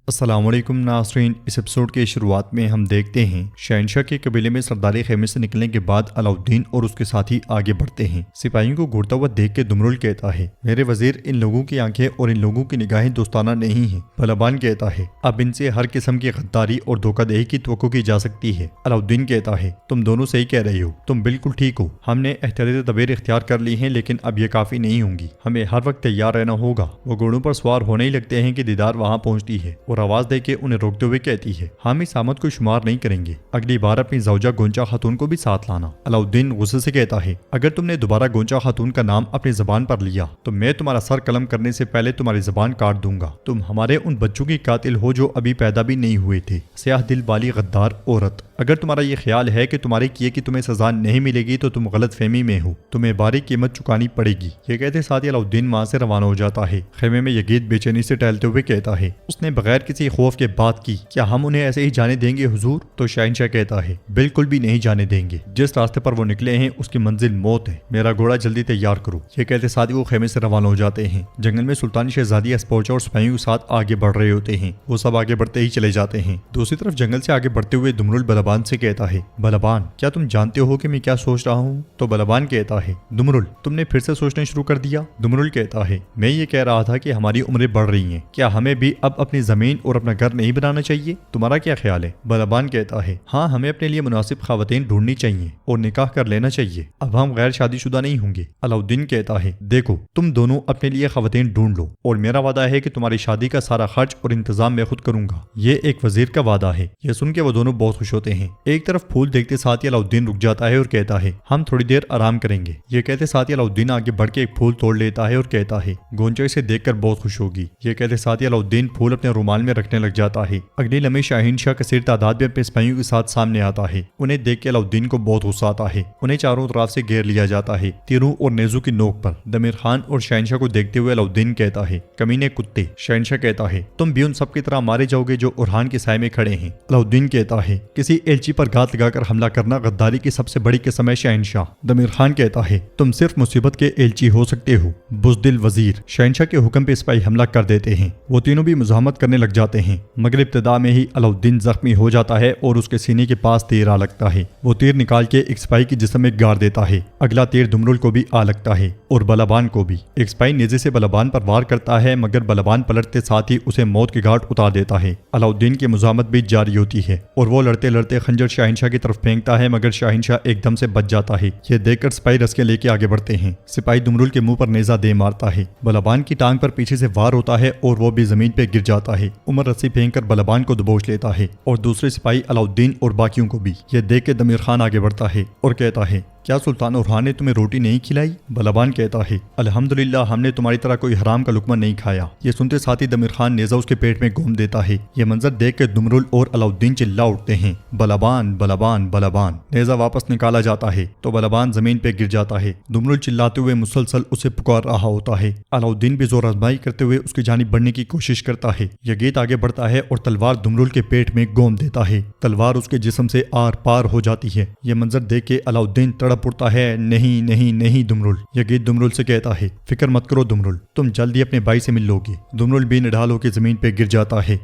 अस्सलाम वालेकुम नाज़रीन। इस एपिसोड के शुरुआत में हम देखते हैं शहनशाह के कबीले में सरदारी खेमे से निकलने के बाद अलाउद्दीन और उसके साथी आगे बढ़ते हैं। सिपाहियों को घूरता हुआ देख के दुमरुल कहता है, मेरे वजीर, इन लोगों की आंखें और इन लोगों की निगाहें दोस्ताना नहीं है। बलबान कहता है, अब इनसे हर किस्म की गद्दारी और धोखाधड़ी की तवक्को की जा सकती है। अलाउद्दीन कहता है, तुम दोनों सही कह रहे हो, तुम बिल्कुल ठीक हो। हमने एहतियाती तदबीर इख्तियार कर ली हैं, लेकिन अब ये काफी नहीं होंगी। हमें हर वक्त तैयार रहना होगा। वो घोड़ों पर सवार होने ही लगते हैं कि दीदार वहाँ पहुँचती है और आवाज दे के उन्हें रोकते हुए कहती है, हम इस आमद को शुमार नहीं करेंगे। अगली बार अपनी ज़ौजा गोंचा खातून को भी साथ लाना। अलाउद्दीन गुस्से से कहता है, अगर तुमने दोबारा गोंचा खातून का नाम अपनी जबान पर लिया तो मैं तुम्हारा सर कलम करने से पहले तुम्हारी जबान काट दूंगा। तुम हमारे उन बच्चों की कातिल हो जो अभी पैदा भी नहीं हुए थे। स्याह दिल वाली गद्दार औरत, अगर तुम्हारा ये ख्याल है कि तुम्हारे किए की तुम्हें सजा नहीं मिलेगी तो तुम गलत फहमी में हो। तुम्हें भारी कीमत चुकानी पड़ेगी। ये कहते साथ ही अलाउद्दीन वहां से रवाना हो जाता है। खेमे में यजीद बेचैनी से टहलते हुए कहता है, उसने बगैर किसी खौफ के बात की, क्या हम उन्हें ऐसे ही जाने देंगे हुजूर? तो शहनशाह कहता है, बिल्कुल भी नहीं जाने देंगे। जिस रास्ते पर वो निकले हैं उसकी मंजिल मौत है। मेरा घोड़ा जल्दी तैयार करो। ये कहते साथ ही वो खेमे से रवाना हो जाते हैं। जंगल में सुल्तानी शहजादी पहुंचा और सिपाहियों के साथ आगे बढ़ रहे होते हैं। वो सब आगे बढ़ते ही चले जाते हैं। दूसरी तरफ जंगल से आगे बढ़ते हुए दुमरुल बलबान से कहता है, बलबान, क्या तुम जानते हो कि मैं क्या सोच रहा हूँ? तो बलबान कहता है, दुमरुल, तुमने फिर से सोचना शुरू कर दिया। दुमरुल कहता है, मैं ये कह रहा था कि हमारी उम्रें बढ़ रही हैं, क्या हमें भी अब अपनी जमीन और अपना घर नहीं बनाना चाहिए? तुम्हारा क्या ख्याल है? बलबान कहता है, हाँ, हमें अपने लिए मुनासिब खवातीन ढूंढनी चाहिए और निकाह कर लेना चाहिए। अब हम गैर शादीशुदा नहीं होंगे। अलाउद्दीन कहता है, देखो, तुम दोनों अपने लिए खवातीन ढूंढ लो और मेरा वादा है कि तुम्हारी शादी का सारा खर्च और इंतजाम मैं खुद करूंगा। ये एक वजीर का वादा है। यह सुन के वो दोनों बहुत खुश होते हैं। एक तरफ फूल देखते साथ ही अलाउद्दीन रुक जाता है और कहता है, हम थोड़ी देर आराम करेंगे। ये कहते साथ ही अलाउद्दीन आगे बढ़ के एक फूल तोड़ लेता है और कहता है, गोंचा इसे देखकर बहुत खुश होगी। ये कहते साथ ही अलाउद्दीन फूल अपने रुमाल में रखने लग जाता है। अगले लम्हे शहनशाह कसीर तादाद में अपने सिपाहियों के साथ सामने आता है। उन्हें देख के अलाउद्दीन को बहुत गुस्सा आता है। उन्हें चारों तरफ से घेर लिया जाता है। तीरों और नेजों की नोक पर दमीर खान और शहनशाह को देखते हुए अलाउद्दीन कहता है, कमीने कुत्ते। शहनशाह कहता है, तुम भी उन सब की तरह मारे जाओगे जो उरहान के साए में खड़े हैं। अलाउद्दीन कहता है, किसी एलची पर घात लगाकर हमला करना गद्दारी की सबसे बड़ी किस्म है शहनशाह। दमीर खान कहता है, तुम सिर्फ मुसीबत के एलची हो सकते हो, बुज़दिल वजीर। शहनशाह के हुक्म पे सिपाही हमला कर देते हैं। वो तीनों भी मुज़ाहमत करने लग जाते हैं, मगर इब्तिदा में ही अलाउद्दीन जख्मी हो जाता है और उसके सीने के पास तीर आ लगता है। वो तीर निकाल के एक सिपाही की जिस्म में गाड़ देता है। अगला तीर दुमरुल को भी आ लगता है और बलबान को भी। एक सिपाही नेज़े से बलबान पर वार करता है, मगर बलबान पलटते साथ ही उसे मौत के घाट उतार देता है। अलाउद्दीन की मुज़ाहमत भी जारी होती है और वो लड़ते लड़ते खंजर शहनशाह की तरफ फेंकता है, मगर शहनशाह एकदम से बच जाता है। ये देखकर सिपाही रस्के लेके आगे बढ़ते हैं। सिपाही दुमरुल के मुंह पर नेज़ा दे मारता है। बलबान की टांग पर पीछे से वार होता है और वो भी जमीन पे गिर जाता है। उमर रस्सी फेंककर बलबान को दबोच लेता है और दूसरे सिपाही अलाउद्दीन और बाकियों को भी। ये देख के दमीर खान आगे बढ़ता है और कहता है, क्या सुल्तान उरहान ने तुम्हें रोटी नहीं खिलाई? बलबान कहता है, अल्हम्दुलिल्लाह, हमने तुम्हारी तरह कोई हराम का लुकमा नहीं खाया। ये सुनते साथ ही दमीर खान नेज़ा उसके पेट में घूम देता है। ये मंजर देख के दुमरुल और अलाउद्दीन चिल्ला उठते हैं, बलबान बलबान बलबान। नेज़ा वापस निकाला जाता है तो बलबान जमीन पे गिर जाता है। दुमरुल चिल्लाते हुए मुसलसल उसे पुकार रहा होता है। अलाउद्दीन भी जोर आजमाई करते हुए उसकी जानिब बढ़ने की कोशिश करता है। यजीद आगे बढ़ता है और तलवार दुमरुल के पेट में घूम देता है। तलवार उसके जिस्म से आर पार हो जाती है। ये मंजर देख के अलाउद्दीन तड़प उठता है, नहीं नहीं नहीं दुमरुल। यजीद दुमरुल से कहता है, फिक्र मत करो दुमरुल, तुम जल्दी अपने भाई से मिल लोगे। दुमरुल भी निढाल होकर जमीन पे गिर जाता है।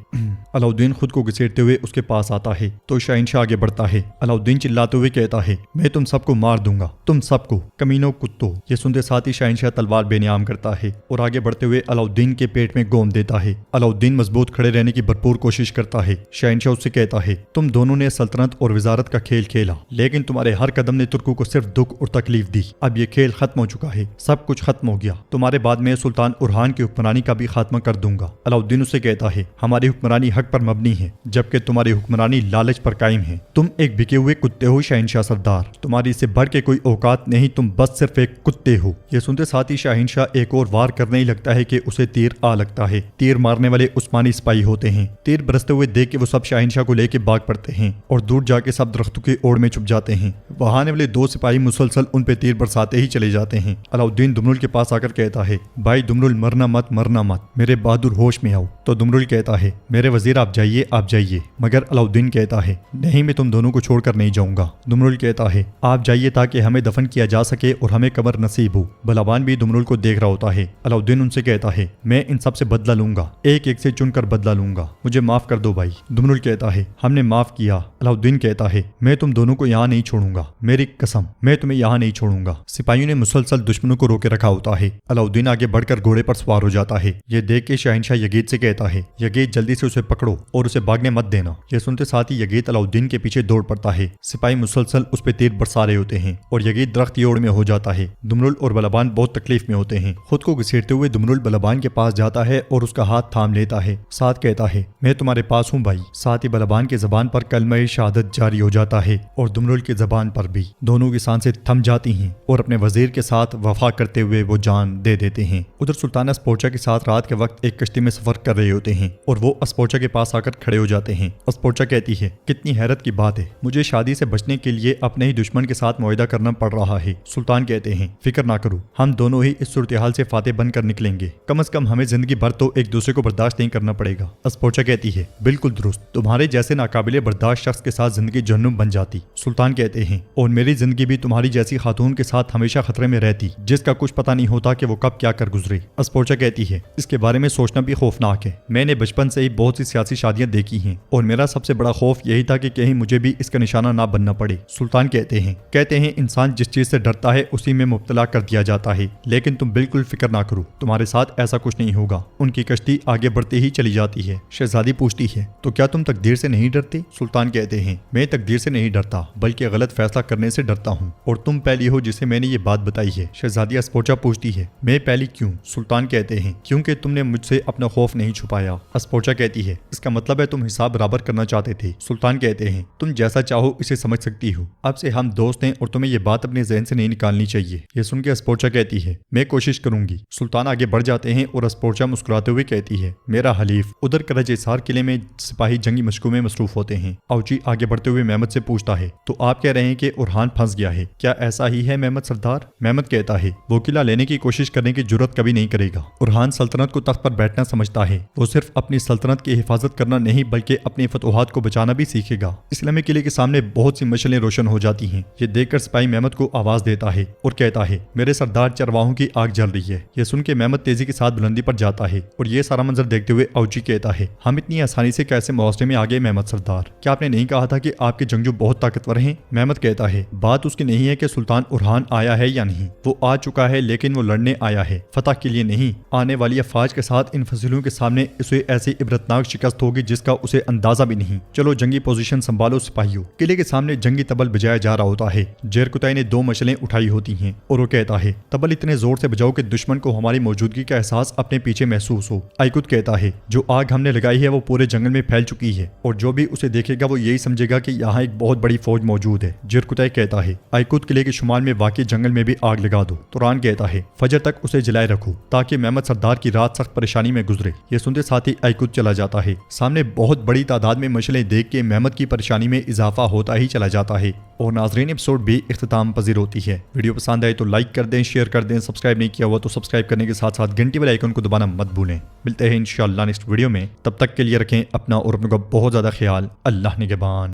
अलाउद्दीन खुद को घसीटते हुए उसके पास आता है तो शहनशाह आगे बढ़ता है। अलाउद्दीन चिल्लाते हुए कहता है, मैं तुम सबको मार दूंगा, तुम सबको, कमीनों कुत्तों। ये सुनते साथ ही शहनशाह तलवार बेनियाम करता है और आगे बढ़ते हुए अलाउद्दीन के पेट में घोम देता है। अलाउद्दीन मजबूत खड़े रहने की भरपूर कोशिश करता है। शहनशाह उससे कहता है, तुम दोनों ने सल्तनत और वजारत का खेल खेला, लेकिन तुम्हारे हर कदम ने तुर्कों को सिर्फ दुख और तकलीफ दी। अब ये खेल खत्म हो चुका है, सब कुछ खत्म हो गया। तुम्हारे बाद में सुल्तान उरहान की हुक्मरानी का भी खात्मा कर दूंगा। अलाउद्दीन उससे कहता है, हमारी हुक्मरानी हक पर मबनी है, जबकि तुम्हारी हुक्मरानी लालच पर कायम है। तुम एक बिके हुए कुत्ते हो शहनशाह सरदार, तुम्हारी इससे बढ़ के कोई औकात नहीं, तुम बस सिर्फ एक कुत्ते हो। ये सुनते साथ ही शहनशाह एक और वार करने ही लगता है कि उसे तीर आ लगता है। तीर मारने वाले उस्मानी सिपाही होते हैं। तीर बरसते हुए देख के वो सब शहनशाह को लेके भाग पड़ते हैं और दूर जाके सब दरख्तों की ओड़ में छुप जाते हैं। वहां आने वाले दो सिपाही मुसलसल उन पे तीर बरसाते ही चले जाते हैं। अलाउद्दीन दुमरुल के पास आकर कहता है, भाई दुमरुल, मरना मत, मेरे बहादुर, होश में आओ। तो दुमरुल कहता है, मेरे वजीर, वजीर आप जाइए, मगर अलाउद्दीन कहता है नहीं, मैं तुम दोनों को छोड़कर नहीं जाऊंगा। दुमरुल कहता है आप जाइए ताकि हमें दफन किया जा सके और हमें कब्र नसीब हो। बलवान भी दुमरुल को देख रहा होता है। अलाउद्दीन उनसे कहता है मैं इन सब से बदला लूंगा, एक एक से चुनकर बदला लूंगा, मुझे माफ कर दो भाई। दुमरुल कहता है हमने माफ किया। अलाउद्दीन कहता है मैं तुम दोनों को यहाँ नहीं छोड़ूंगा, मेरी कसम, मैं तुम्हें यहाँ नहीं छोड़ूंगा। सिपाहियों ने मुसलसल दुश्मनों को रोके रखा होता है। अलाउद्दीन आगे बढ़कर घोड़े पर सवार हो जाता है। ये देख के शहनशाह यगीद से कहता है यगीद जल्दी से उसे पकड़ो और उसे भागने मत देना। यह सुनते साथ ही यगीद अलाउद्दीन के पीछे दौड़ पड़ता है। सिपाही मुसलसल उस पर तीर बरसा रहे होते हैं और यगीद दरख्त योड़ में हो जाता है। दुमरुल और बलवान बहुत तकलीफ में होते हैं। खुद को घसीटते हुए दुमरुल बलवान के पास जाता है और उसका हाथ थाम लेता है। साथ कहता है मैं तुम्हारे पास हूँ भाई। साथ ही बलवान की जबान पर कलमा शहादत जारी हो जाता है और दुमरुल की जबान पर भी। दोनों की सांसें थम जाती हैं और अपने वजीर के साथ वफा करते हुए वो जान दे देते हैं। उधर सुल्तान अस्पोचा के साथ रात के वक्त एक कश्ती में सफर कर रहे होते हैं और वो अस्पोचा के पास आकर खड़े हो जाते हैं। अस्पोचा कहती है कितनी हैरत की बात है, मुझे शादी से बचने के लिए अपने ही दुश्मन के साथ मुआहदा करना पड़ रहा है। सुल्तान कहते हैं फिक्र ना करो, हम दोनों ही इस सूरत हाल से फातेह बनकर निकलेंगे। कम से कम हमें जिंदगी भर तो एक दूसरे को बर्दाश्त नहीं करना पड़ेगा। अस्पोचा कहती है बिल्कुल दुरुस्त, तुम्हारे जैसे नाकाबिले बर्दाश्त शख्स के साथ जिंदगी जहन्नुम बन जाती। सुल्तान कहते हैं और मेरी जिंदगी भी तुम्हारी जैसी खातून के साथ हमेशा खतरे में रहती, जिसका कुछ पता नहीं होता कि वो कब क्या कर गुजरे। अस्पोचा कहती है इसके बारे में सोचना भी खौफनाक है। मैंने बचपन से ही बहुत सी सियासी शादियां देखी हैं और मेरा सबसे बड़ा खौफ यही था कि कहीं मुझे भी इसका निशाना ना बनना पड़े। सुल्तान कहते हैं इंसान जिस चीज से डरता है उसी में मुब्तला कर दिया जाता है, लेकिन तुम बिल्कुल फिक्र ना करो, तुम्हारे साथ ऐसा कुछ नहीं होगा। उनकी कश्ती आगे बढ़ते ही चली जाती है। शहजादी पूछती है तो क्या तुम तकदीर से नहीं डरते? सुल्तान कहते हैं मैं तकदीर से नहीं डरता, बल्कि गलत फैसला करने से डरता हूँ और तुम पहली हो जिसे मैंने ये बात बताई है। शहजादी अस्पोचा पूछती है मैं पहली क्यों? सुल्तान कहते हैं क्योंकि तुमने मुझसे अपना खौफ नहीं छुपाया। अस्पोचा कहती है इसका मतलब है तुम हिसाब बराबर करना चाहते थे। सुल्तान कहते हैं तुम जैसा चाहो इसे समझ सकती हो, अब से हम दोस्त हैं और तुम्हें ये बात अपने जहन से नहीं निकालनी चाहिए। ये सुन के अस्पोचा कहती है मैं कोशिश करूंगी। सुल्तान आगे बढ़ जाते हैं और अस्पोचा मुस्कुराते हुए कहती है मेरा हलीफ। उधर करज-ए-सार किले में सिपाही जंगी मशकों में मसरूफ होते हैं। औची आगे बढ़ते हुए मेहमद से पूछता है तो आप कह रहे हैं कि उरहान फंस गया है, क्या ऐसा ही है मेहमद सरदार? मेहमद कहता है वो किला लेने की कोशिश करने की जुर्रत कभी नहीं करेगा। उरहान सल्तनत को तख्त पर बैठना समझता है, वो सिर्फ अपनी सल्तनत की हिफाजत करना नहीं बल्कि अपनी फतूहात को बचाना भी सीखेगा। इस्लामी किले के सामने बहुत सी मशलें रोशन हो जाती हैं। ये देखकर सिपाही मेहमद को आवाज देता है और कहता है मेरे सरदार चरवाहों की आग जल रही है। ये सुन के मेहमद तेजी के साथ बुलंदी पर जाता है और ये सारा मंजर देखते हुए औची कहता है हम इतनी आसानी से कैसे मुहासरे में आ गए मेहमद सरदार? क्या आपने नहीं कहा था कि आपके जंगजू बहुत ताकतवर हैं? मेहमद कहता है बात उसकी नहीं है कि सुल्तान उरहान आया है या नहीं, वो आ चुका है लेकिन वो लड़ने आया है, फतह के लिए नहीं। आने वाली अफवाज के साथ इन फसीलों के सामने उसे ऐसी इबरतनाक शिकस्त होगी जिसका उसे अंदाजा भी नहीं। चलो जंगी पोजीशन संभालो सिपाहियों। किले के सामने जंगी तबल बजाया जा रहा होता है। जेरकुताई ने 2 मशलें उठाई होती हैं और वो कहता है तबल इतने जोर से बजाओ कि दुश्मन को हमारी मौजूदगी का एहसास अपने पीछे महसूस हो। आइकुत कहता है जो आग हमने लगाई है वो पूरे जंगल में फैल चुकी है और जो भी उसे देखेगा वो यही समझेगा कि यहाँ एक बहुत बड़ी फौज मौजूद है। जेरकुताई कहता है आइकुत किले के शुमाल में वाकई जंगल में भी आग लगा दो। तुरान कहता है फजर तक उसे जलाए रखो ताकि मेहमद सरदार की रात सख्त परेशानी में गुजरे। ये सुनते साथ ही आइकुत चला जाता है। सामने बहुत बड़ी तादाद में मशलें देख के मेहमद की परेशानी में इजाफा होता ही चला जाता है और नाजरीन एपिसोड भी इख्तिताम पजीर होती है। वीडियो पसंद आए तो लाइक कर दें, शेयर कर दें, सब्सक्राइब नहीं किया हुआ तो सब्सक्राइब करने के साथ साथ घंटी वाले आइकन को दबाना मत भूलें। मिलते हैं इंशाअल्लाह नेक्स्ट वीडियो में, तब तक के लिए रखें अपना और अपनों का बहुत ज्यादा ख्याल। अल्लाह निगहबान।